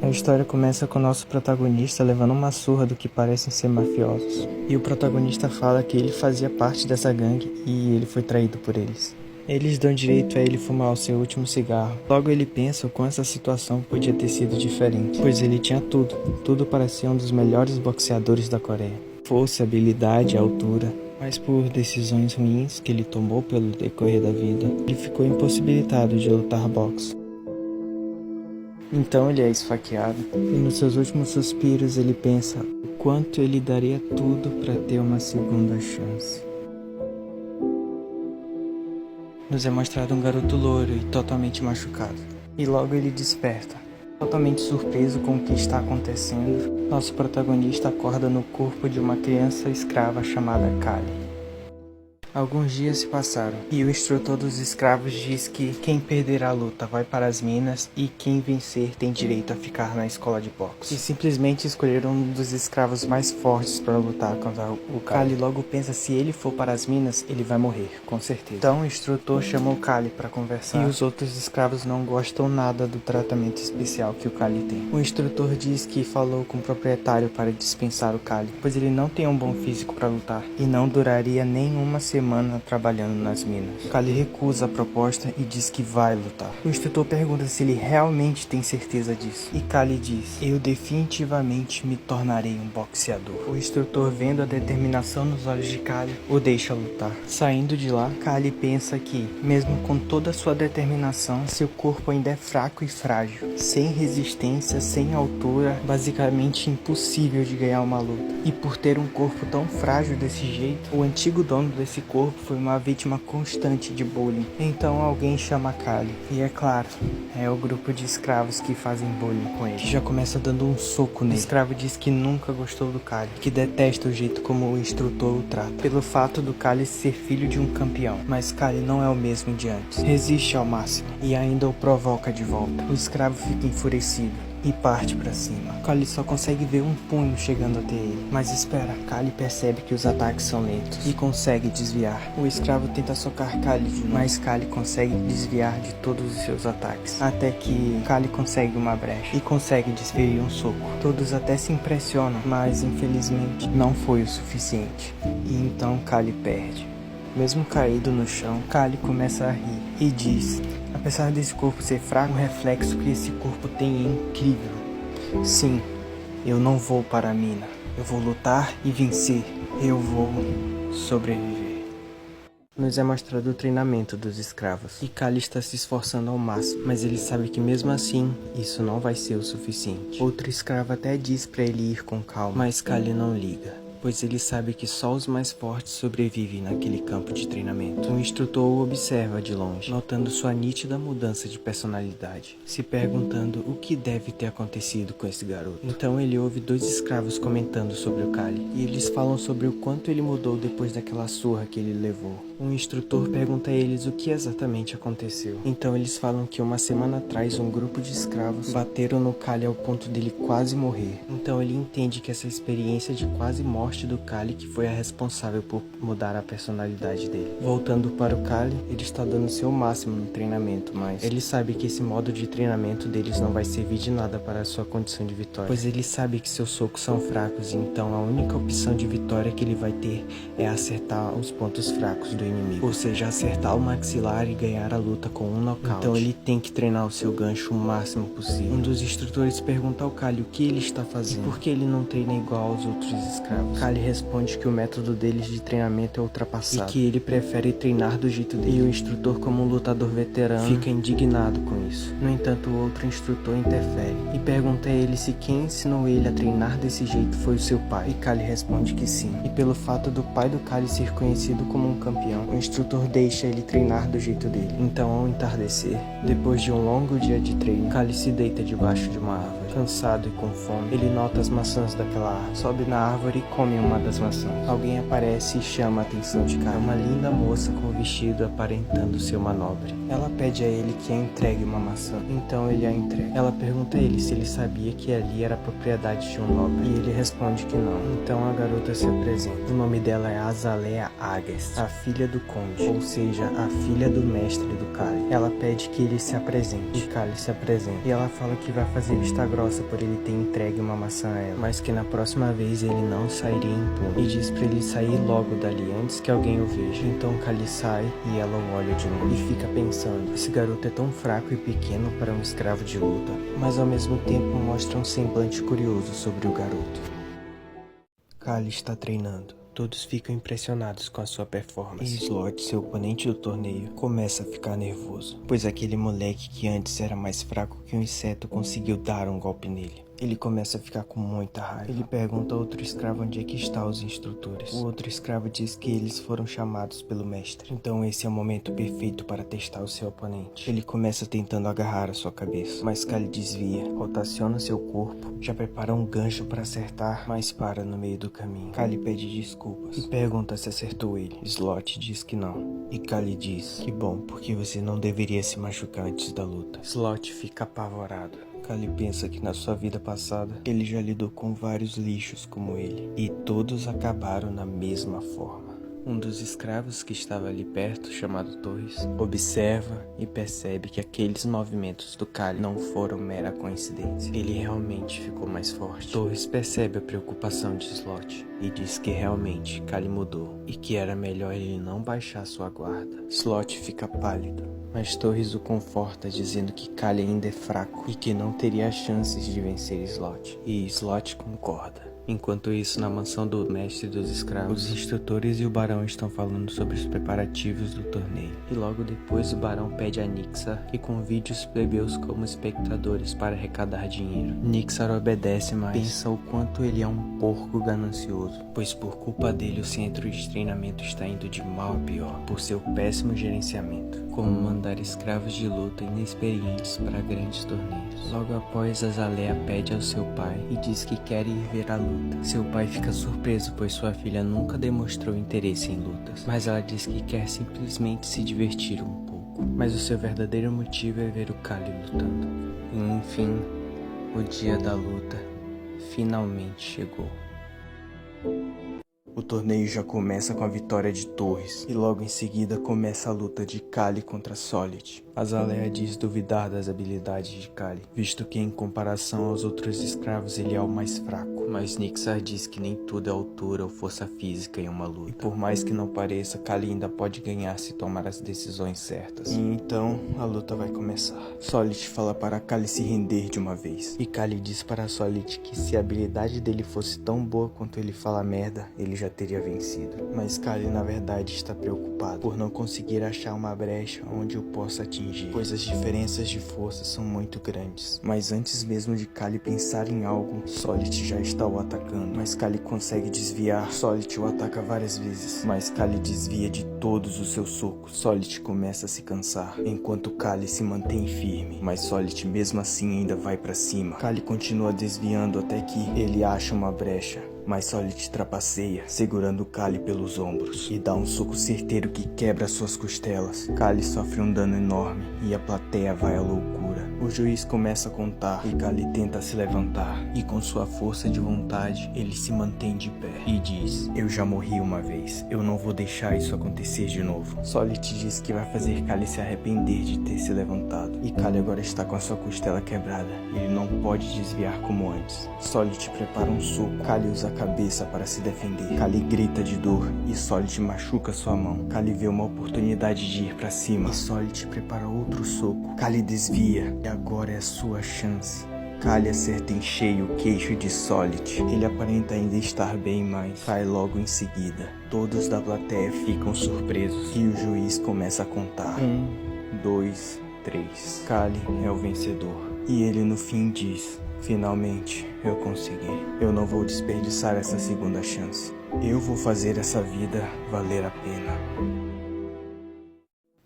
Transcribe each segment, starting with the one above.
A história começa com o nosso protagonista levando uma surra do que parecem ser mafiosos. E o protagonista fala que ele fazia parte dessa gangue e ele foi traído por eles. Eles dão direito a ele fumar o seu último cigarro. Logo ele pensa o quão essa situação podia ter sido diferente, pois ele tinha tudo para ser um dos melhores boxeadores da Coreia. Força, habilidade, altura. Mas por decisões ruins que ele tomou pelo decorrer da vida, ele ficou impossibilitado de lutar boxe. Então ele é esfaqueado e nos seus últimos suspiros ele pensa o quanto ele daria tudo para ter uma segunda chance. Nos é mostrado um garoto loiro e totalmente machucado. E logo ele desperta. Totalmente surpreso com o que está acontecendo, nosso protagonista acorda no corpo de uma criança escrava chamada Kali. Alguns dias se passaram e o instrutor dos escravos diz que quem perder a luta vai para as minas e quem vencer tem direito a ficar na escola de boxe. E simplesmente escolheram um dos escravos mais fortes para lutar contra o Kali. Logo pensa se ele for para as minas, ele vai morrer, com certeza. Então o instrutor chama o Kali para conversar e os outros escravos não gostam nada do tratamento especial que o Kali tem. O instrutor diz que falou com o proprietário para dispensar o Kali, pois ele não tem um bom físico para lutar e não duraria nem uma semana trabalhando nas minas. Kali recusa a proposta e diz que vai lutar. O instrutor pergunta se ele realmente tem certeza disso. E Kali diz: eu definitivamente me tornarei um boxeador. O instrutor, vendo a determinação nos olhos de Kali, o deixa lutar. Saindo de lá, Kali pensa que, mesmo com toda a sua determinação, seu corpo ainda é fraco e frágil. Sem resistência, sem altura, basicamente impossível de ganhar uma luta. E por ter um corpo tão frágil desse jeito, o antigo dono desse corpo foi uma vítima constante de bullying. Então alguém chama Kali. E é claro, é o grupo de escravos que fazem bullying com ele, que já começa dando um soco nele. O escravo diz que nunca gostou do Kali, que detesta o jeito como o instrutor o trata, pelo fato do Kali ser filho de um campeão. Mas Kali não é o mesmo de antes. Resiste ao máximo e ainda o provoca de volta. O escravo fica enfurecido e parte para cima. Kali só consegue ver um punho chegando até ele. Mas espera, Kali percebe que os ataques são lentos e consegue desviar. O escravo tenta socar Kali de novo, mas Kali consegue desviar de todos os seus ataques. Até que Kali consegue uma brecha e consegue desferir um soco. Todos até se impressionam, mas infelizmente não foi o suficiente. E então Kali perde. Mesmo caído no chão, Kali começa a rir e diz: apesar desse corpo ser fraco, o reflexo que esse corpo tem é incrível. Sim, eu não vou para a mina. Eu vou lutar e vencer. Eu vou sobreviver. Nos é mostrado o treinamento dos escravos. E Kali está se esforçando ao máximo, mas ele sabe que mesmo assim, isso não vai ser o suficiente. Outro escravo até diz para ele ir com calma, mas Kali não liga, pois ele sabe que só os mais fortes sobrevivem naquele campo de treinamento. O instrutor o observa de longe, notando sua nítida mudança de personalidade, se perguntando o que deve ter acontecido com esse garoto. Então ele ouve dois escravos comentando sobre o Kali, e eles falam sobre o quanto ele mudou depois daquela surra que ele levou. O instrutor pergunta a eles o que exatamente aconteceu. Então eles falam que uma semana atrás um grupo de escravos bateram no Kali ao ponto dele quase morrer. Então ele entende que essa experiência de quase morte do Kali que foi a responsável por mudar a personalidade dele. Voltando para o Kali, ele está dando seu máximo no treinamento, mas ele sabe que esse modo de treinamento deles não vai servir de nada para a sua condição de vitória, pois ele sabe que seus socos são fracos e então a única opção de vitória que ele vai ter é acertar os pontos fracos do inimigo, ou seja, acertar o maxilar e ganhar a luta com um nocaute. Então ele tem que treinar o seu gancho o máximo possível. Um dos instrutores pergunta ao Kali o que ele está fazendo e por que ele não treina igual aos outros escravos. Kali responde que o método deles de treinamento é ultrapassado e que ele prefere treinar do jeito dele. E o instrutor, como um lutador veterano, fica indignado com isso. No entanto, o outro instrutor interfere e pergunta a ele se quem ensinou ele a treinar desse jeito foi o seu pai. E Kali responde que sim. E pelo fato do pai do Kali ser conhecido como um campeão, o instrutor deixa ele treinar do jeito dele. Então, ao entardecer, depois de um longo dia de treino, Kali se deita debaixo de uma árvore. Cansado e com fome, ele nota as maçãs daquela árvore, sobe na árvore e come uma das maçãs. Alguém aparece e chama a atenção de Kali. É uma linda moça com um vestido aparentando ser uma nobre. Ela pede a ele que a entregue uma maçã, então ele a entrega. Ela pergunta a ele se ele sabia que ali era propriedade de um nobre, e ele responde que não. Então a garota se apresenta. O nome dela é Azalea Agest, a filha do conde, ou seja, a filha do mestre do Kali. Ela pede que ele se apresente, e Kali se apresenta. E ela fala que vai fazer vista grossa engrossa por ele ter entregue uma maçã a ela, mas que na próxima vez ele não sairia impune, e diz pra ele sair logo dali antes que alguém o veja. Então Kali sai e ela o olha de novo e fica pensando, esse garoto é tão fraco e pequeno para um escravo de luta, mas ao mesmo tempo mostra um semblante curioso sobre o garoto. Kali está treinando. Todos ficam impressionados com a sua performance. E Slot, seu oponente do torneio, começa a ficar nervoso, pois aquele moleque que antes era mais fraco que um inseto conseguiu dar um golpe nele. Ele começa a ficar com muita raiva. Ele pergunta a outro escravo onde é que estão os instrutores. O outro escravo diz que eles foram chamados pelo mestre. Então esse é o momento perfeito para testar o seu oponente. Ele começa tentando agarrar a sua cabeça, mas Kali desvia, rotaciona seu corpo, já prepara um gancho para acertar, mas para no meio do caminho. Kali pede desculpas e pergunta se acertou ele. Slot diz que não. E Kali diz que bom, porque você não deveria se machucar antes da luta. Slot fica apavorado. Kali pensa que na sua vida passada, ele já lidou com vários lixos como ele, e todos acabaram na mesma forma. Um dos escravos que estava ali perto, chamado Torres, observa e percebe que aqueles movimentos do Kali não foram mera coincidência. Ele realmente ficou mais forte. Torres percebe a preocupação de Slot e diz que realmente Kali mudou e que era melhor ele não baixar sua guarda. Slot fica pálido, mas Torres o conforta dizendo que Kali ainda é fraco e que não teria chances de vencer Slot. E Slot concorda. Enquanto isso, na mansão do mestre dos escravos, os instrutores e o barão estão falando sobre os preparativos do torneio. E logo depois o barão pede a Nixar que convide os plebeus como espectadores para arrecadar dinheiro. Nixar obedece, mas pensa o quanto ele é um porco ganancioso, pois por culpa dele o centro de treinamento está indo de mal a pior, por seu péssimo gerenciamento, como mandar escravos de luta inexperientes para grandes torneios. Logo após, Azalea pede ao seu pai e diz que quer ir ver a luta. Seu pai fica surpreso, pois sua filha nunca demonstrou interesse em lutas, mas ela diz que quer simplesmente se divertir um pouco. Mas o seu verdadeiro motivo é ver o Kali lutando. E enfim, o dia da luta finalmente chegou. O torneio já começa com a vitória de Torres, e logo em seguida começa a luta de Kali contra Solid. Azalea diz duvidar das habilidades de Kali, visto que em comparação aos outros escravos ele é o mais fraco. Mas Nixar diz que nem tudo é altura ou força física em uma luta. E por mais que não pareça, Kali ainda pode ganhar se tomar as decisões certas. E então a luta vai começar. Solid fala para Kali se render de uma vez. E Kali diz para Solid que se a habilidade dele fosse tão boa quanto ele fala merda, ele já teria vencido. Mas Kali na verdade está preocupado por não conseguir achar uma brecha onde o possa atingir, pois as diferenças de força são muito grandes. Mas antes mesmo de Kali pensar em algo, Solid já está o atacando. Mas Kali consegue desviar. Solid o ataca várias vezes, mas Kali desvia de todos os seus socos. Solid começa a se cansar, enquanto Kali se mantém firme, mas Solid mesmo assim ainda vai pra cima. Kali continua desviando até que ele acha uma brecha, mas Solid trapaceia, segurando Kali pelos ombros e dá um soco certeiro que quebra suas costelas. Kali sofre um dano enorme e a plateia vai à loucura. O juiz começa a contar e Kali tenta se levantar, e com sua força de vontade ele se mantém de pé e diz: eu já morri uma vez, eu não vou deixar isso acontecer de novo. Solid diz que vai fazer Kali se arrepender de ter se levantado, e Kali agora está com a sua costela quebrada. Ele não pode desviar como antes. Solid prepara um soco. Kali usa a cabeça para se defender. Kali grita de dor e Solid machuca sua mão. Kali vê uma oportunidade de ir para cima e Solid prepara outro soco. Kali desvia e agora é a sua chance. Kali acerta em cheio o queixo de Solid. Ele aparenta ainda estar bem, mas cai logo em seguida. Todos da plateia ficam surpresos e o juiz começa a contar. 1, 2, 3. Kali é o vencedor. E ele no fim diz: finalmente, eu consegui. Eu não vou desperdiçar essa segunda chance. Eu vou fazer essa vida valer a pena.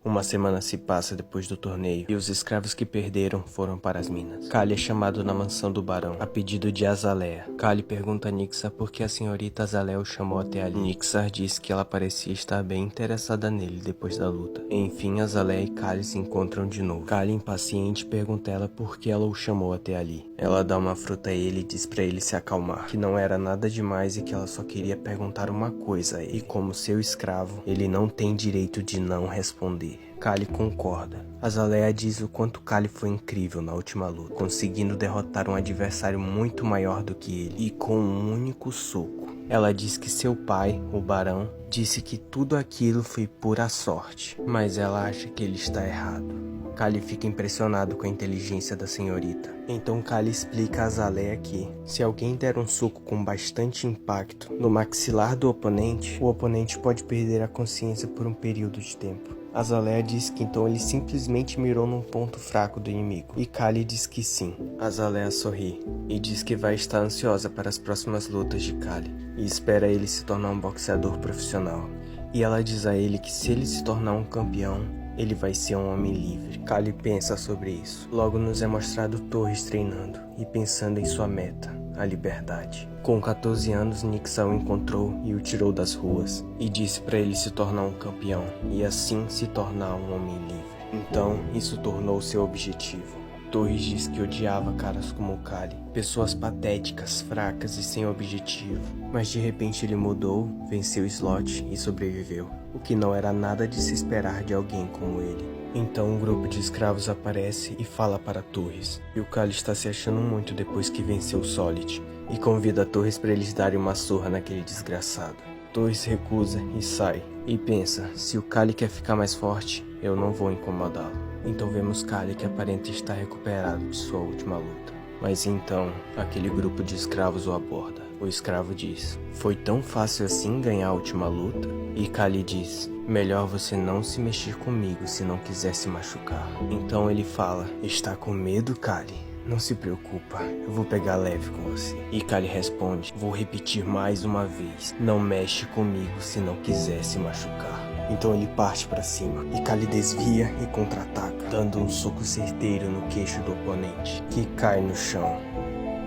Uma semana se passa depois do torneio, e os escravos que perderam foram para as minas. Kali é chamado na mansão do barão, a pedido de Azalea. Kali pergunta a Nixar por que a senhorita Azalea o chamou até ali. Nixar diz que ela parecia estar bem interessada nele depois da luta. Enfim, Azalea e Kali se encontram de novo. Kali, impaciente, pergunta a ela por que ela o chamou até ali. Ela dá uma fruta a ele e diz pra ele se acalmar, que não era nada demais e que ela só queria perguntar uma coisa a ele. E como seu escravo, ele não tem direito de não responder. Kali concorda. Azalea diz o quanto Kali foi incrível na última luta, conseguindo derrotar um adversário muito maior do que ele, e com um único soco. Ela diz que seu pai, o Barão, disse que tudo aquilo foi pura sorte, mas ela acha que ele está errado. Kali fica impressionado com a inteligência da senhorita. Então Kali explica a Azalea que, se alguém der um soco com bastante impacto no maxilar do oponente, o oponente pode perder a consciência por um período de tempo. Azalea diz que então ele simplesmente mirou num ponto fraco do inimigo, e Kali diz que sim. Azalea sorri e diz que vai estar ansiosa para as próximas lutas de Kali, e espera ele se tornar um boxeador profissional. E ela diz a ele que se ele se tornar um campeão, ele vai ser um homem livre. Kali pensa sobre isso. Logo nos é mostrado Torres treinando e pensando em sua meta, a liberdade. Com 14 anos, Nixa o encontrou e o tirou das ruas, e disse para ele se tornar um campeão, e assim se tornar um homem livre. Então, isso tornou seu objetivo. Torres diz que odiava caras como Kali, pessoas patéticas, fracas e sem objetivo. Mas de repente ele mudou, venceu o slot e sobreviveu, o que não era nada de se esperar de alguém como ele. Então um grupo de escravos aparece e fala para Torres, e o Kali está se achando muito depois que venceu o Solid, e convida Torres para eles darem uma surra naquele desgraçado. Torres recusa e sai, e pensa, se o Kali quer ficar mais forte, eu não vou incomodá-lo. Então vemos Kali que aparenta estar recuperado de sua última luta. Mas então, aquele grupo de escravos o aborda. O escravo diz, foi tão fácil assim ganhar a última luta? E Kali diz, melhor você não se mexer comigo se não quiser se machucar. Então ele fala, está com medo, Kali? Não se preocupa, eu vou pegar leve com você. E Kali responde, vou repetir mais uma vez, não mexe comigo se não quiser se machucar. Então ele parte para cima, e Kali desvia e contra-ataca, dando um soco certeiro no queixo do oponente, que cai no chão.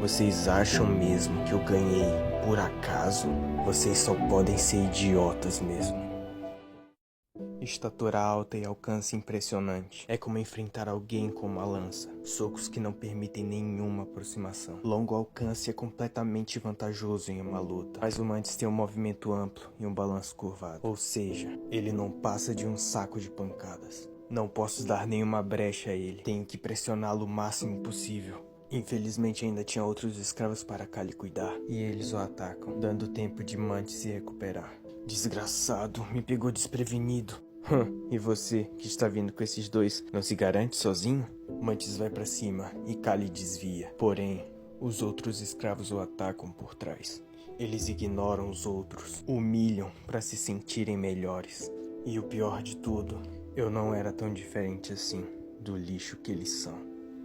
Vocês acham mesmo que eu ganhei por acaso? Vocês só podem ser idiotas mesmo. Estatura alta e alcance impressionante. É como enfrentar alguém com uma lança. Socos que não permitem nenhuma aproximação. Longo alcance é completamente vantajoso em uma luta. Mas o Mantis tem um movimento amplo e um balanço curvado. Ou seja, ele não passa de um saco de pancadas. Não posso dar nenhuma brecha a ele. Tenho que pressioná-lo o máximo possível. Infelizmente ainda tinha outros escravos para Kali cuidar. E eles o atacam, dando tempo de Mantis se recuperar. Desgraçado, me pegou desprevenido. E você, que está vindo com esses dois, não se garante sozinho? Mantis vai pra cima e Kali desvia. Porém, os outros escravos o atacam por trás. Eles ignoram os outros, humilham para se sentirem melhores. E o pior de tudo, eu não era tão diferente assim do lixo que eles são.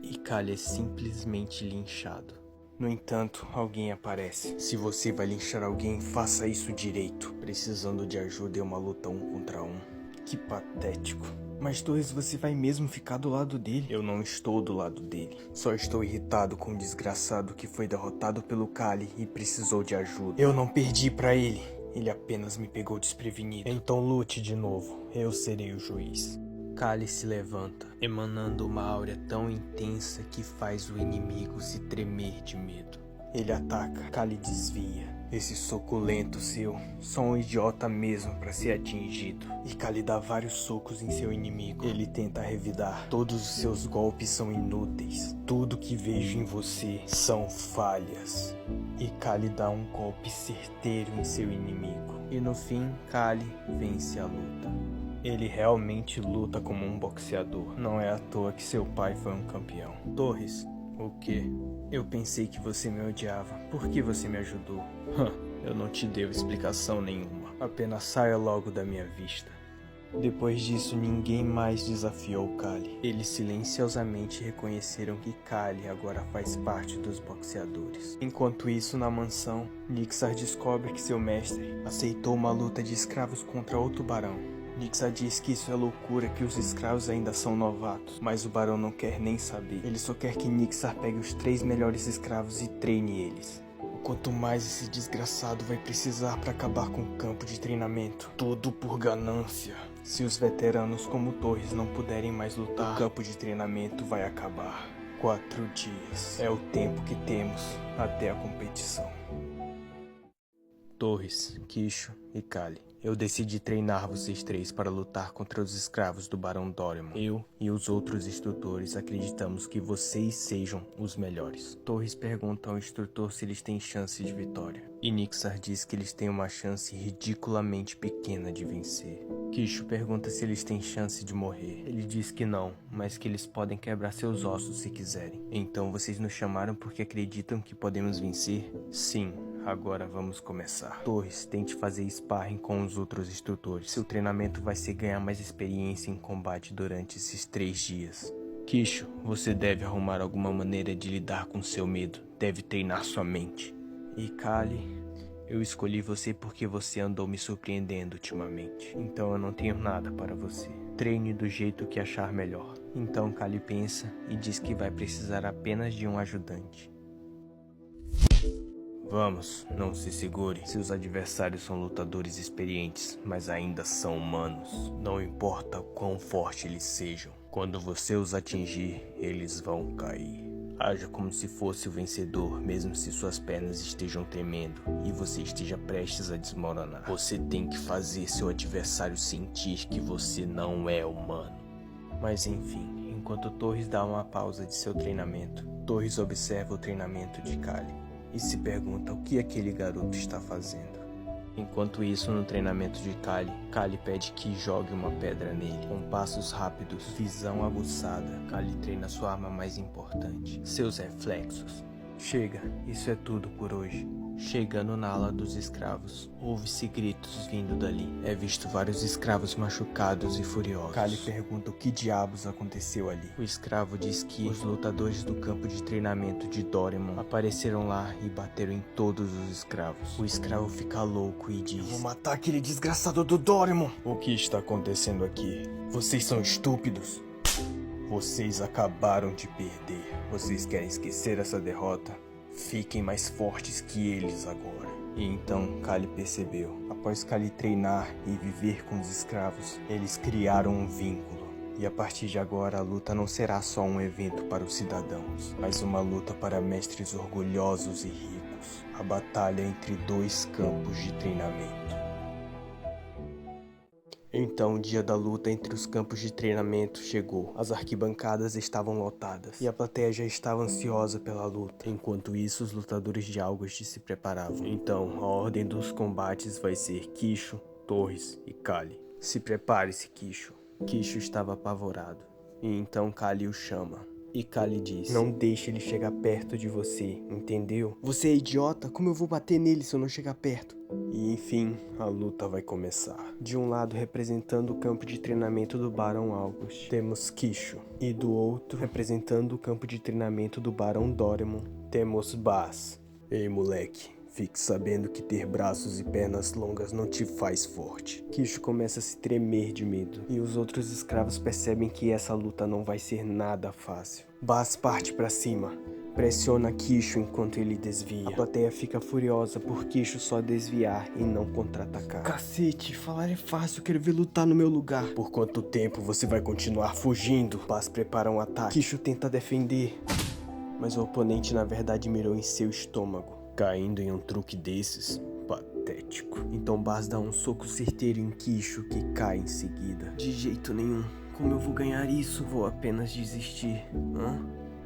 E Kali é simplesmente linchado. No entanto, alguém aparece. Se você vai linchar alguém, faça isso direito. Precisando de ajuda é uma luta 1 contra 1. Que patético. Mas Torres, você vai mesmo ficar do lado dele? Eu não estou do lado dele. Só estou irritado com o desgraçado que foi derrotado pelo Kali e precisou de ajuda. Eu não perdi pra ele. Ele apenas me pegou desprevenido. Então lute de novo. Eu serei o juiz. Kali se levanta, emanando uma áurea tão intensa que faz o inimigo se tremer de medo. Ele ataca, Kali desvia. Esse soco lento seu, só um idiota mesmo para ser atingido. E Kali dá vários socos em seu inimigo. Ele tenta revidar. Todos os seus golpes são inúteis. Tudo que vejo em você são falhas. E Kali dá um golpe certeiro em seu inimigo. E no fim, Kali vence a luta. Ele realmente luta como um boxeador. Não é à toa que seu pai foi um campeão. Torres, o quê? Eu pensei que você me odiava. Por que você me ajudou? Eu não te devo explicação nenhuma. Apenas saia logo da minha vista. Depois disso, ninguém mais desafiou Kali. Eles silenciosamente reconheceram que Kali agora faz parte dos boxeadores. Enquanto isso, na mansão, Nixa descobre que seu mestre aceitou uma luta de escravos contra outro barão. Nixa diz que isso é loucura, que os escravos ainda são novatos, mas o barão não quer nem saber. Ele só quer que Nixa pegue os 3 melhores escravos e treine eles. Quanto mais esse desgraçado vai precisar para acabar com o campo de treinamento. Tudo por ganância. Se os veteranos como Torres não puderem mais lutar, o campo de treinamento vai acabar. 4 dias. É o tempo que temos até a competição. Torres, Kisho e Kali. Eu decidi treinar vocês três para lutar contra os escravos do Barão Doraemon. Eu e os outros instrutores acreditamos que vocês sejam os melhores. Torres pergunta ao instrutor se eles têm chance de vitória. E Nixar diz que eles têm uma chance ridiculamente pequena de vencer. Kishu pergunta se eles têm chance de morrer. Ele diz que não, mas que eles podem quebrar seus ossos se quiserem. Então vocês nos chamaram porque acreditam que podemos vencer? Sim. Agora vamos começar. Torres, tente fazer sparring com os outros instrutores. Seu treinamento vai ser ganhar mais experiência em combate durante esses 3 dias. Kishu, você deve arrumar alguma maneira de lidar com seu medo. Deve treinar sua mente. E Kali, eu escolhi você porque você andou me surpreendendo ultimamente. Então eu não tenho nada para você. Treine do jeito que achar melhor. Então Kali pensa e diz que vai precisar apenas de um ajudante. Vamos, não se segure. Seus adversários são lutadores experientes, mas ainda são humanos. Não importa o quão forte eles sejam. Quando você os atingir, eles vão cair. Haja como se fosse o vencedor, mesmo se suas pernas estejam tremendo e você esteja prestes a desmoronar. Você tem que fazer seu adversário sentir que você não é humano. Mas enfim, enquanto Torres dá uma pausa de seu treinamento, Torres observa o treinamento de Kali e se pergunta o que aquele garoto está fazendo. Enquanto isso, no treinamento de Kali, Kali pede que jogue uma pedra nele. Com passos rápidos, visão aguçada, Kali treina sua arma mais importante, seus reflexos. Chega, isso é tudo por hoje. Chegando na ala dos escravos, ouve-se gritos vindo dali. É visto vários escravos machucados e furiosos. Kali pergunta o que diabos aconteceu ali. O escravo diz que os lutadores do campo de treinamento de Doraemon apareceram lá e bateram em todos os escravos. O escravo fica louco e diz: "Eu vou matar aquele desgraçado do Doraemon!" O que está acontecendo aqui? Vocês são estúpidos. Vocês acabaram de perder. Vocês querem esquecer essa derrota? Fiquem mais fortes que eles agora. E então Kali percebeu. Após Kali treinar e viver com os escravos, eles criaram um vínculo. E a partir de agora a luta não será só um evento para os cidadãos, mas uma luta para mestres orgulhosos e ricos. A batalha entre 2 campos de treinamento. Então o dia da luta entre os campos de treinamento chegou. As arquibancadas estavam lotadas e a plateia já estava ansiosa pela luta. Enquanto isso, os lutadores de August se preparavam. Então, a ordem dos combates vai ser Kishu, Torres e Kali. Se prepare-se, Kishu. Kishu estava apavorado. E então Kali o chama. E Kali diz: "Não deixe ele chegar perto de você, entendeu? Você é idiota? Como eu vou bater nele se eu não chegar perto?" E enfim, a luta vai começar. De um lado, representando o campo de treinamento do Barão August, temos Kishu. E do outro, representando o campo de treinamento do Barão Doraemon, temos Baz. Ei, moleque, fique sabendo que ter braços e pernas longas não te faz forte. Kishu começa a se tremer de medo, e os outros escravos percebem que essa luta não vai ser nada fácil. Baz parte pra cima. Pressiona Kishu enquanto ele desvia. A plateia fica furiosa por Kishu só desviar e não contra-atacar. Cacete, falar é fácil, quero ver lutar no meu lugar. Por quanto tempo você vai continuar fugindo? Baz prepara um ataque. Kishu tenta defender, mas o oponente na verdade mirou em seu estômago. Caindo em um truque desses? Patético. Então Baz dá um soco certeiro em Kishu que cai em seguida. De jeito nenhum. Como eu vou ganhar isso? Vou apenas desistir.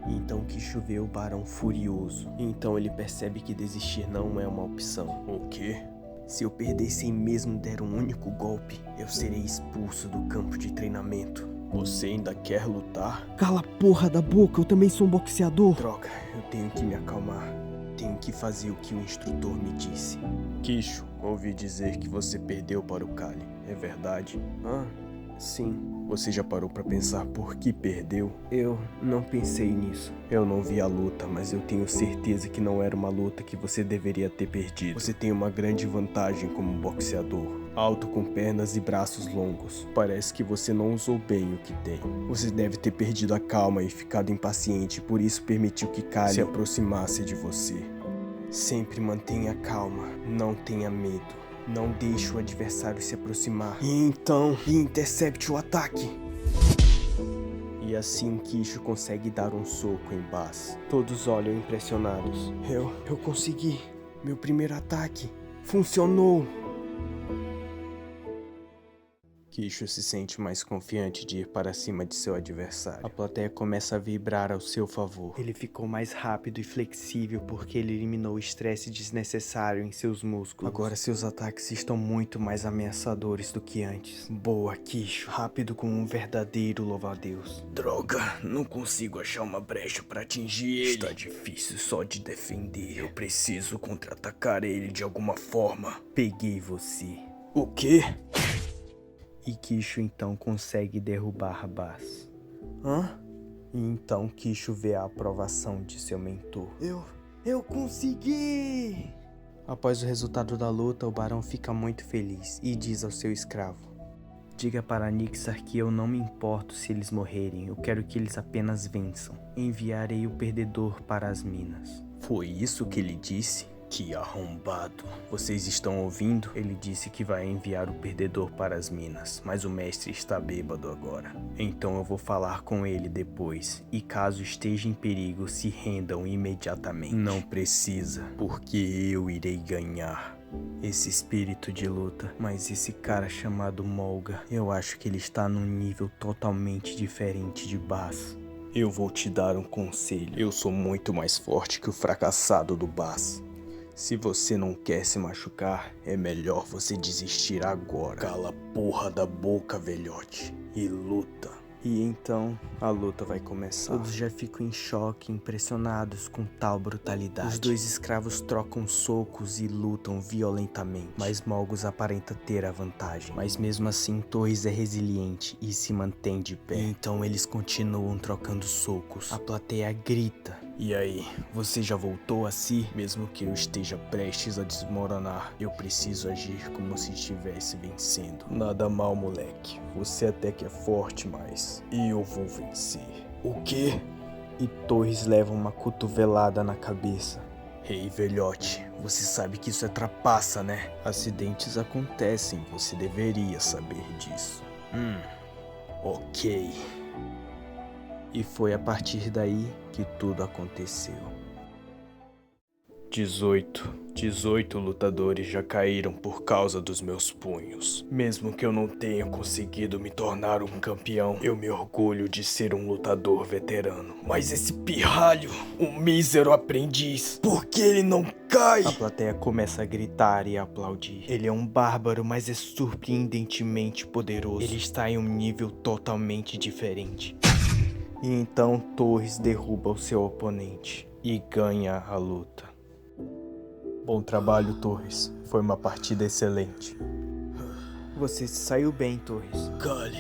Então Kishu vê o Barão furioso. Então ele percebe que desistir não é uma opção. O quê? Se eu perder sem mesmo der um único golpe, eu serei expulso do campo de treinamento. Você ainda quer lutar? Cala a porra da boca, eu também sou um boxeador. Droga, eu tenho que me acalmar. Tenho que fazer o que o instrutor me disse. Kishu, ouvi dizer que você perdeu para o Kali. É verdade? Sim. Você já parou pra pensar por que perdeu? Eu não pensei nisso. Eu não vi a luta, mas eu tenho certeza que não era uma luta que você deveria ter perdido. Você tem uma grande vantagem como boxeador. Alto com pernas e braços longos. Parece que você não usou bem o que tem. Você deve ter perdido a calma e ficado impaciente, por isso permitiu que Kali se aproximasse de você. Sempre mantenha calma, não tenha medo. Não deixe o adversário se aproximar. E então, intercepte o ataque. E assim Kishu consegue dar um soco em Baz. Todos olham impressionados. Eu consegui. Meu primeiro ataque. Funcionou. Kishu se sente mais confiante de ir para cima de seu adversário. A plateia começa a vibrar ao seu favor. Ele ficou mais rápido e flexível porque ele eliminou o estresse desnecessário em seus músculos. Agora seus ataques estão muito mais ameaçadores do que antes. Boa, Kishu. Rápido como um verdadeiro louva-a-Deus. Droga, não consigo achar uma brecha para atingir ele. Está difícil só de defender. Eu preciso contra-atacar ele de alguma forma. Peguei você. O quê? E Kishu então consegue derrubar Bas. Hã? E então Kishu vê a aprovação de seu mentor. Eu consegui! Após o resultado da luta, o barão fica muito feliz e diz ao seu escravo: diga para Nixar que eu não me importo se eles morrerem, eu quero que eles apenas vençam. Enviarei o perdedor para as minas. Foi isso que ele disse? Que arrombado. Vocês estão ouvindo? Ele disse que vai enviar o perdedor para as minas, mas o mestre está bêbado agora. Então eu vou falar com ele depois, e caso esteja em perigo, se rendam imediatamente. Não precisa, porque eu irei ganhar. Esse espírito de luta, mas esse cara chamado Molga, eu acho que ele está num nível totalmente diferente de Bas. Eu vou te dar um conselho. Eu sou muito mais forte que o fracassado do Bas. Se você não quer se machucar, é melhor você desistir agora. Cala a porra da boca, velhote, e luta. E então, a luta vai começar. Todos já ficam em choque, impressionados com tal brutalidade. Os dois escravos trocam socos e lutam violentamente, mas Molgus aparenta ter a vantagem. Mas mesmo assim, Torres é resiliente e se mantém de pé. E então eles continuam trocando socos. A plateia grita. E aí, você já voltou a si? Mesmo que eu esteja prestes a desmoronar, eu preciso agir como se estivesse vencendo. Nada mal, moleque. Você até que é forte, mas eu vou vencer. O quê? E Torres leva uma cotovelada na cabeça. Ei, velhote, você sabe que isso é trapaça, né? Acidentes acontecem, você deveria saber disso. Ok. E foi a partir daí que tudo aconteceu. 18 lutadores já caíram por causa dos meus punhos. Mesmo que eu não tenha conseguido me tornar um campeão, eu me orgulho de ser um lutador veterano. Mas esse pirralho, um mísero aprendiz, por que ele não cai? A plateia começa a gritar e a aplaudir. Ele é um bárbaro, mas é surpreendentemente poderoso. Ele está em um nível totalmente diferente. E então Torres derruba o seu oponente e ganha a luta. Bom trabalho, Torres. Foi uma partida excelente. Você saiu bem, Torres. Cale.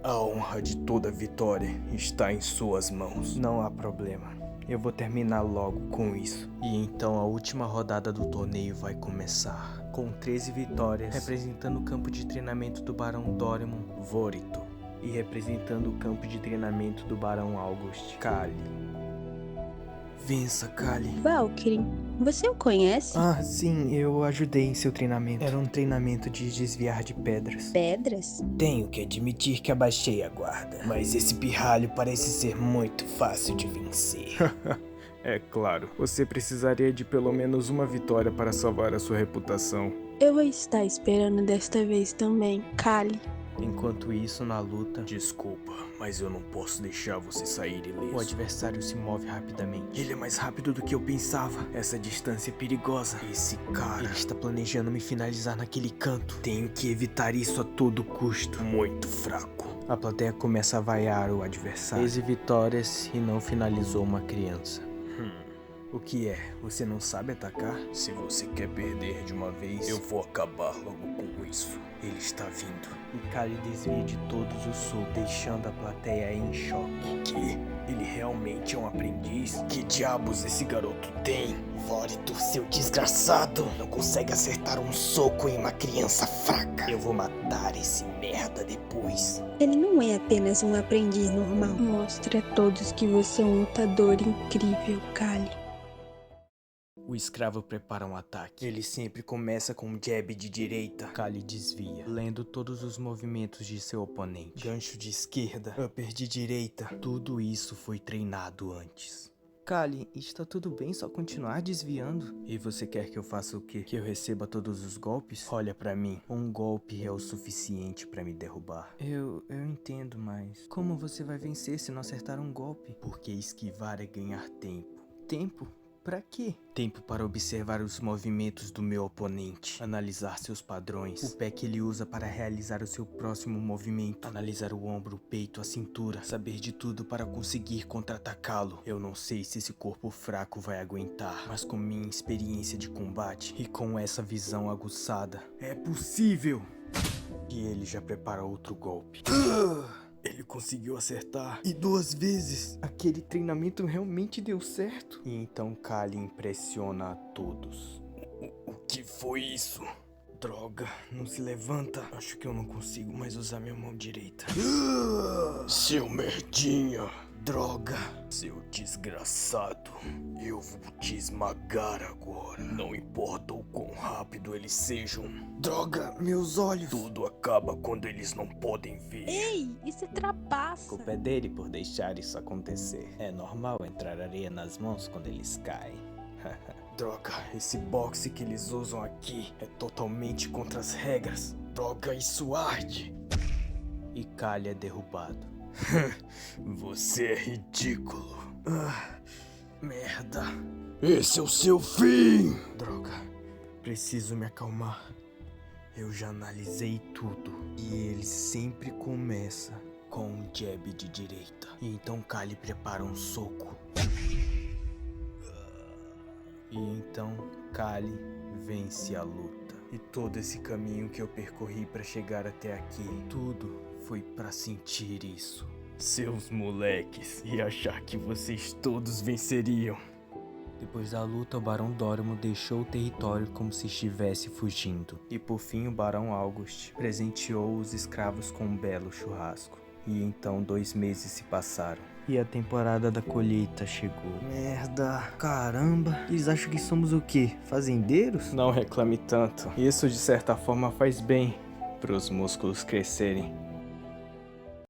A honra de toda vitória está em suas mãos. Não há problema. Eu vou terminar logo com isso. E então a última rodada do torneio vai começar. Com 13 vitórias, representando o campo de treinamento do Barão Dorimon, Vorito. E representando o campo de treinamento do Barão August, Kali. Vença, Kali. Valkyrie, você o conhece? Ah, sim, eu ajudei em seu treinamento. Era um treinamento de desviar de pedras. Pedras? Tenho que admitir que abaixei a guarda, mas esse pirralho parece ser muito fácil de vencer. É claro, você precisaria de pelo menos uma vitória para salvar a sua reputação. Eu vou estar esperando desta vez também, Kali. Enquanto isso, na luta... Desculpa, mas eu não posso deixar você sair ileso. O adversário se move rapidamente. Ele é mais rápido do que eu pensava. Essa distância é perigosa. Esse cara... Ele está planejando me finalizar naquele canto. Tenho que evitar isso a todo custo. Muito fraco. A plateia começa a vaiar o adversário. 13 vitórias e não finalizou uma criança. O que é? Você não sabe atacar? Se você quer perder de uma vez, eu vou acabar logo com isso. Ele está vindo. E Kali desvia de todos os socos, deixando a plateia em choque. Que? Ele realmente é um aprendiz? Que diabos esse garoto tem? Vorito, seu desgraçado! Não consegue acertar um soco em uma criança fraca. Eu vou matar esse merda depois. Ele não é apenas um aprendiz normal. Mostre a todos que você é um lutador incrível, Kali. O escravo prepara um ataque. Ele sempre começa com um jab de direita. Kali desvia, lendo todos os movimentos de seu oponente. Gancho de esquerda, upper de direita. Tudo isso foi treinado antes. Kali, está tudo bem só continuar desviando? E você quer que eu faça o quê? Que eu receba todos os golpes? Olha pra mim, um golpe é o suficiente pra me derrubar. Eu entendo, mas como você vai vencer se não acertar um golpe? Porque esquivar é ganhar tempo. Tempo? Pra quê? Tempo para observar os movimentos do meu oponente, analisar seus padrões, o pé que ele usa para realizar o seu próximo movimento, analisar o ombro, o peito, a cintura, saber de tudo para conseguir contra-atacá-lo. Eu não sei se esse corpo fraco vai aguentar, mas com minha experiência de combate e com essa visão aguçada, é possível! E ele já prepara outro golpe. Ele conseguiu acertar, e 2 vezes. Aquele treinamento realmente deu certo? E então Kali impressiona a todos. O que foi isso? Droga, não se levanta. Acho que eu não consigo mais usar minha mão direita. Seu merdinha. Droga, seu desgraçado. Eu vou te esmagar agora. Não importa o quão rápido eles sejam. Droga, meus olhos. Tudo acaba quando eles não podem ver. Ei, isso é trapaça. Culpa é dele por deixar isso acontecer. É normal entrar areia nas mãos quando eles caem. Droga, esse boxe que eles usam aqui é totalmente contra as regras. Droga, isso arde. E Kali é derrubado. Você é ridículo. Merda. Esse é o seu fim. Droga, preciso me acalmar. Eu já analisei tudo. E ele sempre começa com um jab de direita. E então Kali prepara um soco. E então Kali vence a luta. E todo esse caminho que eu percorri para chegar até aqui, tudo foi para sentir isso. Seus moleques, e achar que vocês todos venceriam. Depois da luta, o Barão Dorimo deixou o território como se estivesse fugindo. E por fim o Barão August presenteou os escravos com um belo churrasco. E então 2 meses se passaram. E a temporada da colheita chegou. Merda, caramba. Eles acham que somos o quê? Fazendeiros? Não reclame tanto. Isso de certa forma faz bem para os músculos crescerem.